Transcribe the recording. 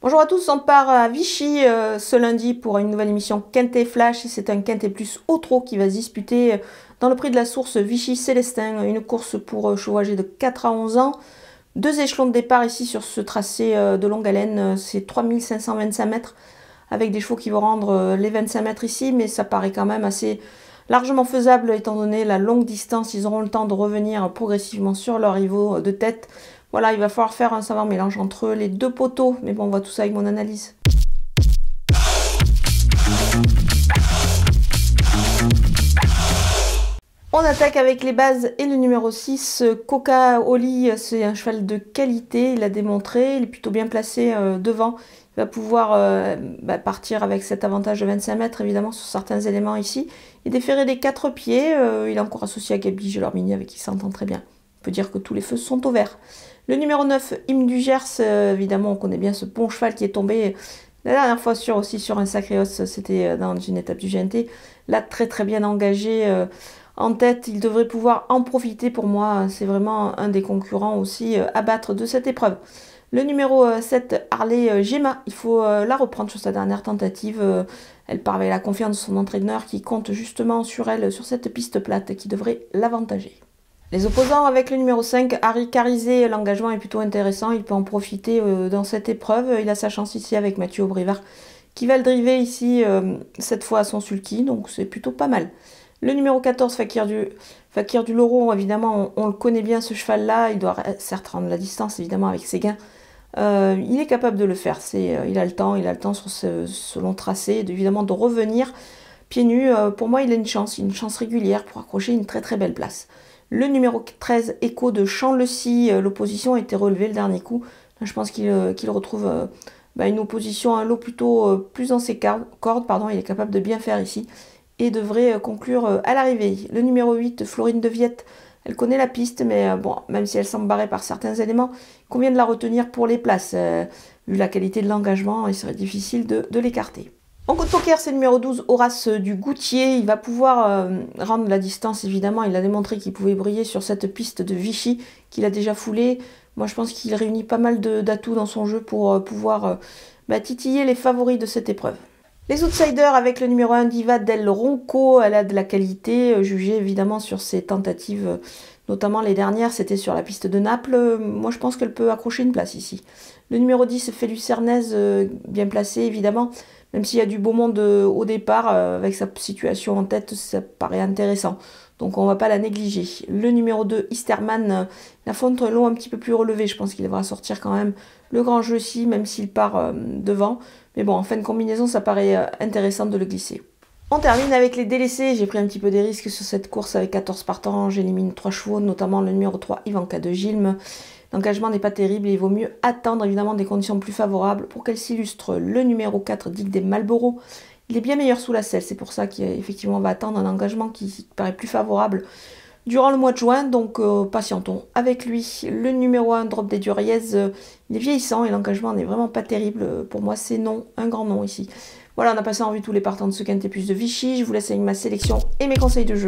Bonjour à tous, on part à Vichy ce lundi pour une nouvelle émission Quintet Flash. C'est un Quintet Plus au trot qui va se disputer dans le prix de la source Vichy-Célestin. Une course pour chevaux âgés de 4 à 11 ans. Deux échelons de départ ici sur ce tracé de longue haleine. C'est 3525 mètres avec des chevaux qui vont rendre les 25 mètres ici. Mais ça paraît quand même assez largement faisable étant donné la longue distance. Ils auront le temps de revenir progressivement sur leur rivaux de tête. Voilà, il va falloir faire un savant mélange entre les deux poteaux. Mais bon, on voit tout ça avec mon analyse. On attaque avec les bases et le numéro 6. Coca Oli, c'est un cheval de qualité. Il a démontré, il est plutôt bien placé devant. Il va pouvoir partir avec cet avantage de 25 mètres, évidemment, sur certains éléments ici. Il est déféré des 4 pieds. Il est encore associé à Gabi Gelormini, avec qui il s'entend très bien. On peut dire que tous les feux sont au vert. Le numéro 9, Hymne du Gers, évidemment, on connaît bien ce bon cheval qui est tombé la dernière fois aussi sur un sacré os, c'était dans une étape du GNT. Là, très bien engagé en tête, il devrait pouvoir en profiter pour moi. C'est vraiment un des concurrents aussi à battre de cette épreuve. Le numéro 7, Harley Gemma, il faut la reprendre sur sa dernière tentative. Elle part avec la confiance de son entraîneur qui compte justement sur elle, sur cette piste plate qui devrait l'avantager. Les opposants avec le numéro 5, Harry Carizé, l'engagement est plutôt intéressant, il peut en profiter dans cette épreuve. Il a sa chance ici avec Mathieu Aubryvard qui va le driver ici cette fois à son sulky, donc c'est plutôt pas mal. Le numéro 14, Fakir du Loro, évidemment on le connaît bien ce cheval-là, il doit certes rendre la distance évidemment avec ses gains. Il est capable de le faire, il a le temps sur ce long tracé, évidemment de revenir pieds nus. Pour moi il a une chance régulière pour accrocher une très belle place. Le numéro 13, Echo de Champ-le-Cy, l'opposition a été relevée le dernier coup. Là, je pense qu'il retrouve une opposition, un lot plutôt plus dans ses cordes. Il est capable de bien faire ici et devrait conclure à l'arrivée. Le numéro 8, Florine de Viette, elle connaît la piste, mais bon, même si elle semble barrée par certains éléments, il convient de la retenir pour les places. Vu la qualité de l'engagement, il serait difficile de l'écarter. En coup de poker, c'est le numéro 12, Horace du Goutier. Il va pouvoir rendre la distance, évidemment. Il a démontré qu'il pouvait briller sur cette piste de Vichy, qu'il a déjà foulée. Moi, je pense qu'il réunit pas mal d'atouts dans son jeu pour pouvoir titiller les favoris de cette épreuve. Les outsiders avec le numéro 1, Diva del Ronco. Elle a de la qualité, jugée évidemment sur ses tentatives, notamment les dernières, c'était sur la piste de Naples. Moi, je pense qu'elle peut accrocher une place ici. Le numéro 10, Félus Cernez, bien placé, évidemment. Même s'il y a du beau monde au départ, avec sa situation en tête, ça paraît intéressant. Donc on ne va pas la négliger. Le numéro 2, Easterman, il affronte un lot un petit peu plus relevé. Je pense qu'il devra sortir quand même le grand jeu ici, même s'il part devant. Mais bon, en fin de combinaison, ça paraît intéressant de le glisser. On termine avec les délaissés. J'ai pris un petit peu des risques sur cette course avec 14 partants. J'élimine 3 chevaux, notamment le numéro 3, Ivanka de Gilme. L'engagement n'est pas terrible et il vaut mieux attendre évidemment des conditions plus favorables pour qu'elle s'illustre. Le numéro 4, Dick des Marlboro, il est bien meilleur sous la selle. C'est pour ça qu'effectivement on va attendre un engagement qui paraît plus favorable durant le mois de juin. Donc patientons avec lui. Le numéro 1, Drop des Duriez, il est vieillissant et l'engagement n'est vraiment pas terrible. Pour moi c'est non, un grand non ici. Voilà, on a passé en vue tous les partants de ce Quintet Plus de Vichy. Je vous laisse avec ma sélection et mes conseils de jeu.